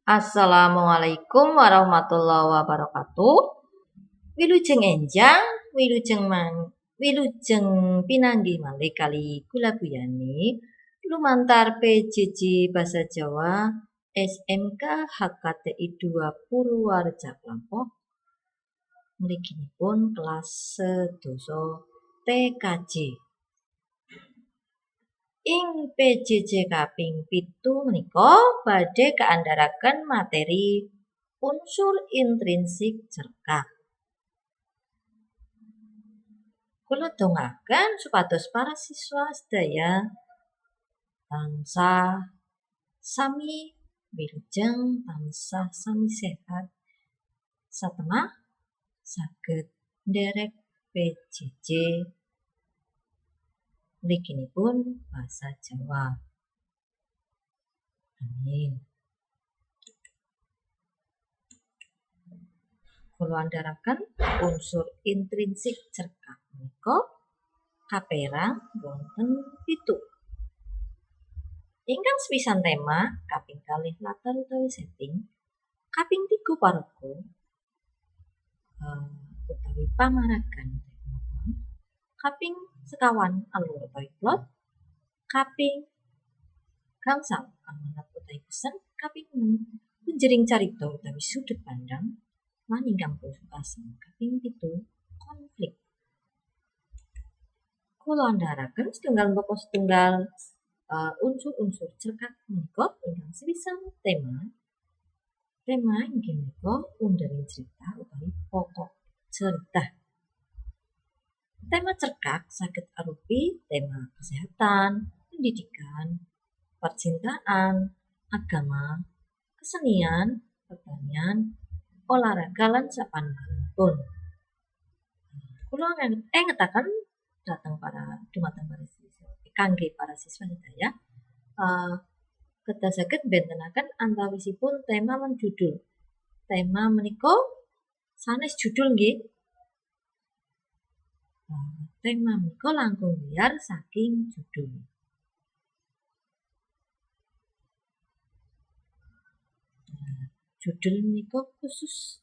Assalamualaikum warahmatullahi wabarakatuh. Wilujeng enjang, wilujeng pinanggi malih kali kula Buyani lumantar PJJ Basa Jawa SMK HKTI 2 Purwareja Lampung. Mliginipun kelas sedasa TKJ. Ing PJJ kaping 7 menika badhe kaandharaken materi unsur intrinsik cerkak. Kula dongaken supados para siswa sedaya tansah sami wilujeng, tansah sami sehat, satemah saged nderek PJJ mliginipun basa Jawa. Amin. Kula andharaken unsur intrinsik cerkak menika kaperang wonten 7. Ingkang sepisan tema kaping 2 latar utawi setting, kaping 3 paraga utawi pamaragan, kaping 1 alur utawi plot, kaping gangsal amanat utawi pesen, kaping 6 punjering carita utawi sudut pandang, lan ingkang pungkasan kaping 7 konflik. Kula andharaken setunggal bapa setunggal unsur-unsur cerkak menika ingkang sepisan tema. Tema inggih menika undering cerita utawi pokok cerita. Tema cerkak saged arupi tema kesehatan, pendidikan, percintaan, agama, kesenian, pertanian, olahraga lan sapanungggalipun. Kula ngetaken dumateng para siswa kangge para siswa sedaya kedah saged mbentenaken antawisipun tema lan judul. Tema menika sanes judul nggih. Tema menika langkung wiyar saking judul. Judul menika khusus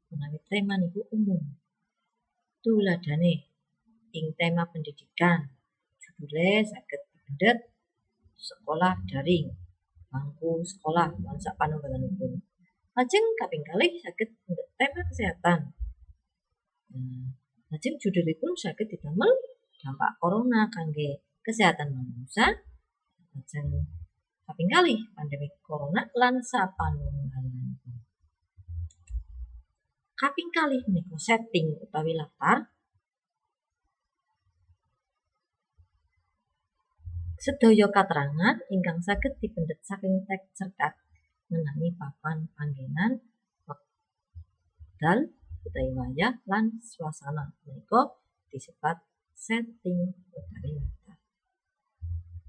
menawi tema niku umum. Tuladhane ing tema pendidikan judule saged dipendhet sekolah daring, bangku sekolah lan sapanunggalanipun. Lajeng kaping 2 saged tema kesehatan. Lajeng judulipun saged didamel dampak corona kangge kesehatan manusia. Lajeng kaping 2 pandemi corona lan sapanunggalanipun. Kaping 2 menika setting utawi latar. Sedaya katerangan ingkang saged dipendhet saking teks cerkak ngenani papan panggenan, wekdal utawi wayah lan swasana menika disebat setting utawi latar.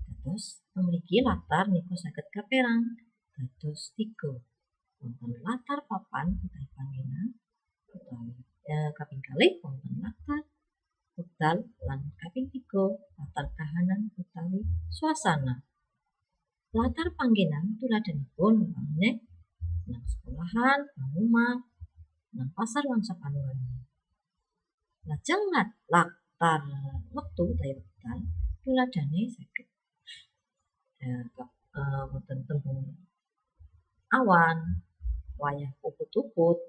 Dados mriki latar niku saged kaperang dados 3. Wonten latar papan utawi panggenan utawi kaping 2 wonten latar wekdal lan kaping 3 latar kahanan utawi swasana. Latar panggenan tuladhanipun umpamine nang sekolahan, nang omah, nang pasar lan sapanunggalipun. Lajeng latar wektu utawi wekdal tuladhane saged wonten tembung awan, wayah uput-uput,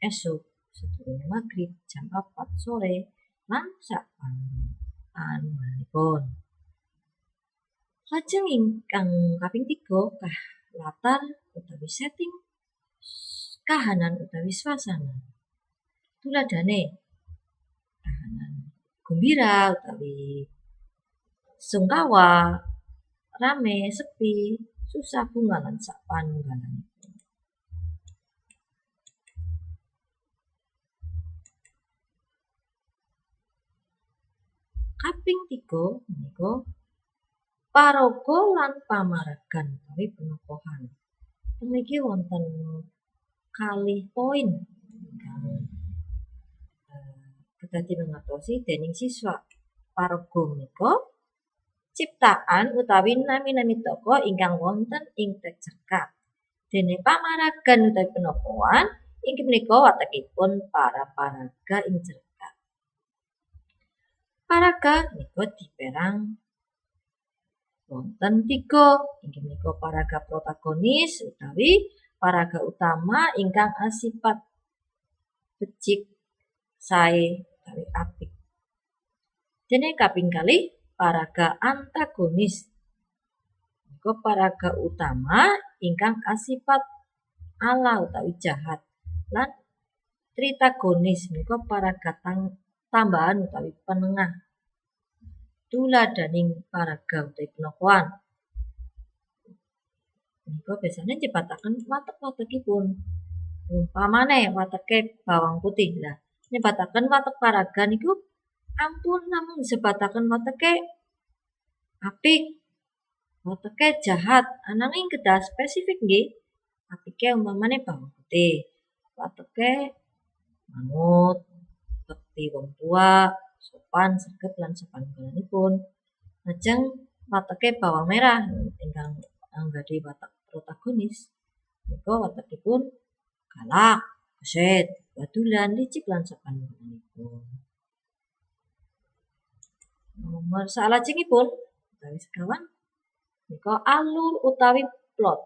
esuk, sedurunge magrib, jam 4 sore, lan sapanunggalipun. Lajeng ingkang kaping 3 latar utawi setting kahanan utawi swasana. Tuladhane kahanan gembira utawi sungkawa, rame, sepi, susah bunga lan sapanunggalipun. Kaping 3 menika paraga lan pamaragan utawi penokohan. Mriki wonten 2 poin ingkang kedah dimangertosi dening siswa. Paraga menika ciptaan utawi nami-nami tokoh ingkang wonten ing teks cerkak. Dene pamaragan utawi penokohan inggih menika watekipun para paraga ing cerkak. Paraga menika diperang wonten 3, inggih menika paraga protagonis utawi paraga utama ingkang asipat becik, sae utawi apik. Dene kaping kalih paraga antagonis. Menika paraga utama ingkang asipat ala utawi jahat. Lan tritagonis menika paraga tambahan utawi penengah. Tuladaning paraga utawi penokohan. Menika biasanya nyebataken watek-watekipun. Umpamane wateke bawang putih. Lah, nyebataken watek paraga niku ampun namung disebataken wateke apik, wateke jahat, ananging kedah spesifik nggih. Apike umpamane bawang putih, wateke manut, bekti wong tua, sopan, sregep lan sapanunggalipun. Lajeng wateke bawang merah ingkang anggadhahi watek protagonis. Menika watekipun galak, gesit, badulan, licik lan sapanunggalipun. Nomor salajengipun utawi sekawan menika alur utawi plot.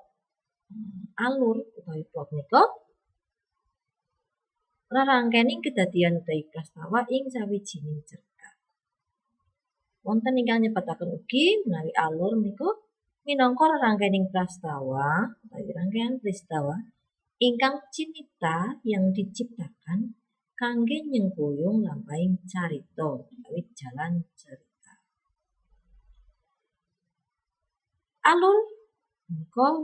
Alur utawi plot menika rerangkening kedadian utawi prastawa ing sawijining cerkak. Wonten ingkang nyebataken ugi menawi alur menika minangka rerangkening prastawa utawi rangkaian peristiwa ingkang cinita yang diciptakan kangge nyengkuyung lampahing carita utawi jalan cerita. Alur menika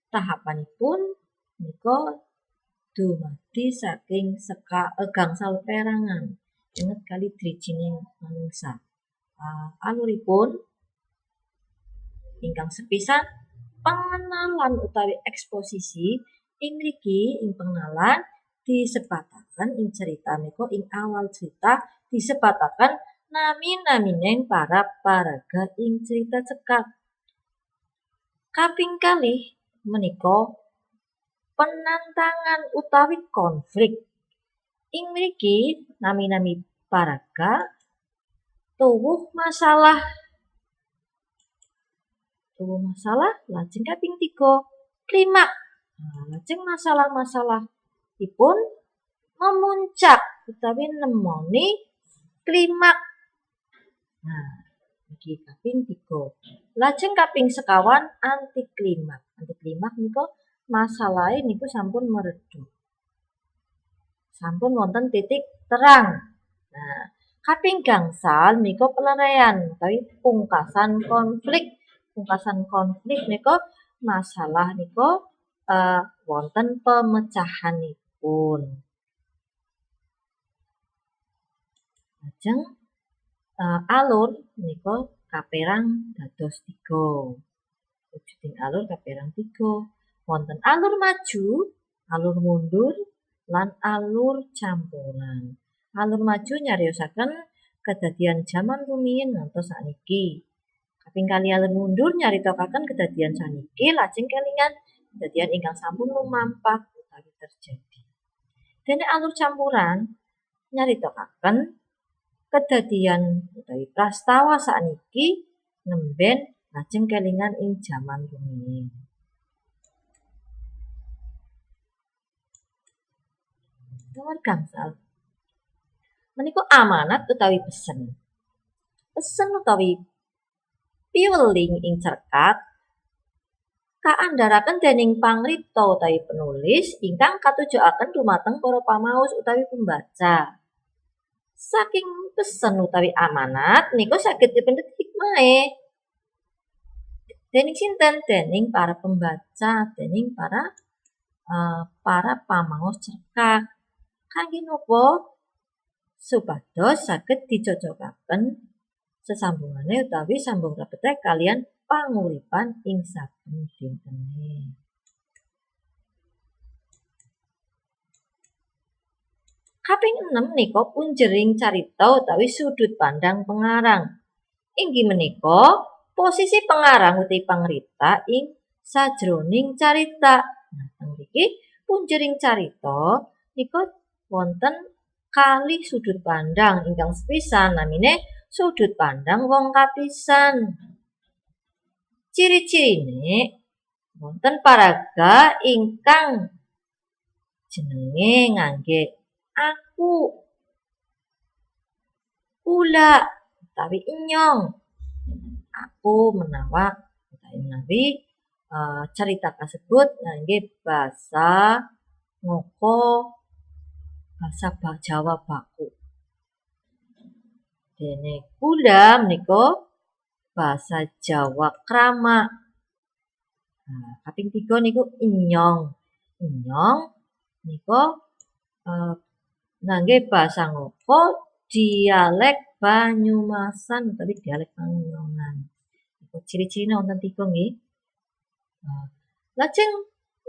tahapanipun menika dumadi saking gangsal perangan inget kali drijining manungsa. Aluripun ingkang sepisan pengenalan utawi eksposisi ing mriki ing pengenalan disebataken ing cerita menika ing awal cerita disebataken nami-namining para paraga ing cerita cekak. Kaping kalih menika penantangan utawi konflik. Ing mriki nami-nami paraga tuwuh masalah lajeng kaping 3 klimak. Lajeng masalah-masalahipun memuncak utawi nemoni klimak. Iki kaping 3. Lajeng kaping sekawan anti klimak. Anti klimak menika masalahe niku sampun meredup. Sampun wonten titik terang. Kaping gangsal menika peleraian utawi pungkasan konflik. Pungkasan konflik menika masalah nika wonten pemecahanipun. Lajeng alur menika kaperang dados 3. Wujuding alur kaperang 3. Wonten alur maju, alur mundur, lan alur campuran. Alur maju nyariosaken kedadian jaman rumiyin ngantos sakniki. Kaping kalih alur mundur nyaritokaken kedadian saniki lajeng kelingan kedadian ingkang sampun lumampah utawi terjadi. Dene alur campuran nyaritokaken kedadian utawi prastawa sakniki nemben lajeng kelingan ing jaman rumiyin. Nomor gangsal menika amanat utawi pesen. Pesen utawi piweling ing cerkak kaandharaken dening pangripta utawi penulis ingkang katujukaken dumateng para pamaos utawi pembaca. Saking pesen utawi amanat niku saged dipendhet hikmahe. Dening sinten? Dening para pembaca, dening para pamaos cerkak. Kangge napa? Supados saged dicocokaken sesambungane utawi sambung rabete kalian panguripan ing saben dintene. Kaping 6 nika punjering carita utawi sudut pandang pengarang. Inggih menika posisi pengarang utawi pangripta ing sajroning carita. Nah, teng mriki punjering carita nika wonten kalih sudut pandang ingkang sepisan namine sudut pandang wong kapisan. Ciri-cirine wonten paraga ingkang jenenge ngangge aku, ula utawi inyong. Aku menawa utawi menawi cerita kasebut ngangge basa ngoko basa Jawa baku. Dene kula menika basa Jawa krama. Nah, kaping 3 niku inyong. Inyong nika ngangge basa ngoko dialek Banyumasan utawi dialek Panyongan. Niku ciri-cirine wonten 3 nggih. Lajeng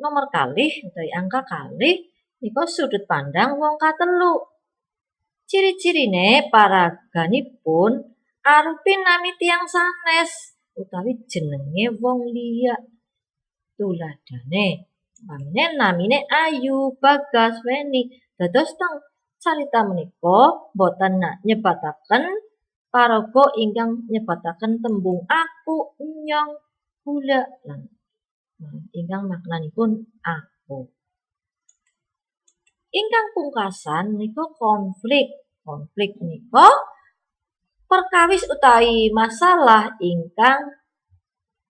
nomor kalih utawi angka kalih nika sudut pandang wong katelu. Ciri-cirine paraganipun arupi nami tiyang sanes utawi jenenge wong liya. Tuladhane umpamine namine Ayu, Bagas, Weni. Dados teng carita menika boten nyebataken paraga ingkang nyebataken tembung aku, inyong, kula lan ingkang maknanipun aku. Ingkang pungkasan nika konflik. Konflik menika perkawis utawi masalah ingkang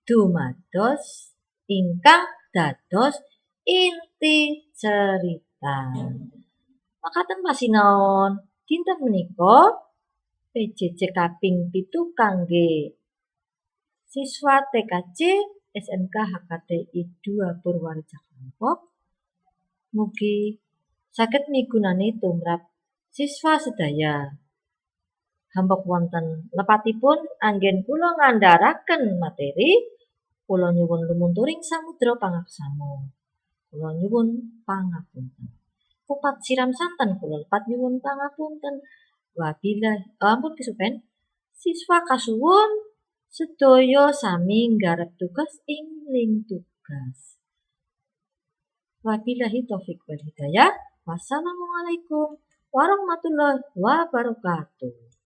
dumados ingkang dados inti cerita. Makaten pasinaon dinten menika PJJ kaping 7 kangge siswa TKJ SMK HKTI 2 Purwareja Klampok. Mugi saged migunani tumrap siswa sedaya. Hampuk wonten lepatipun anggen kula ngandharaken materi, kula nyuwun lumunturing samudra pangaksama. Kula nyuwun pangapunten. Kupat siram santen kula lepat nyuwun pangapunten. Wabillahi ampun kesupen. Siswa kasuwun sedaya sami nggarap tugas ing link tugas. Wabillahi taufik wal hidayah. Wassalamualaikum warahmatullahi wabarakatuh.